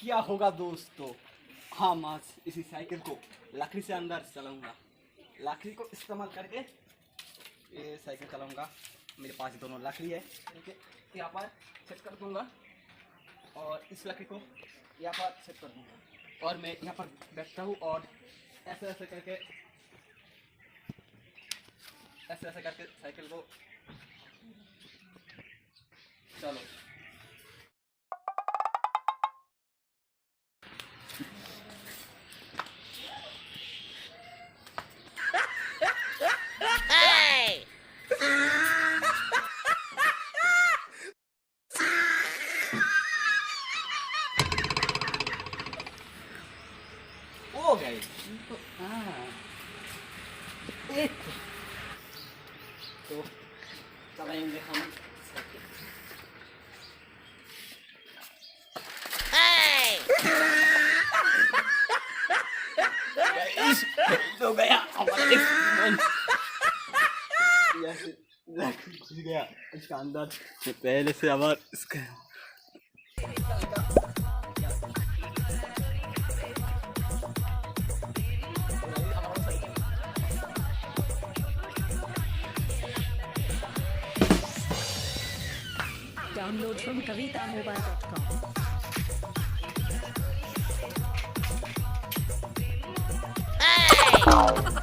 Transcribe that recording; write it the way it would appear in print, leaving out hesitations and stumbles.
क्या होगा दोस्तों। हाँ, मैं इसी साइकिल को लकड़ी से अंदर चलाऊंगा। लकड़ी को इस्तेमाल करके ये साइकिल चलाऊंगा। मेरे पास दोनों लकड़ी है, ठीक है। यहाँ पर सेट कर दूंगा और इस लकड़ी को यहाँ पर सेट कर दूंगा और मैं यहाँ पर बैठता हूँ और ऐसे ऐसे करके साइकिल को चलो। हो गए तो एक तो चलाएंगे हम साइकिल। गाइस, तो गया हमारा एक्सपेरिमेंट। घुस गया इसका अंदर से पहले से हमारा इसका। Download from kavitamobile.com. Hey!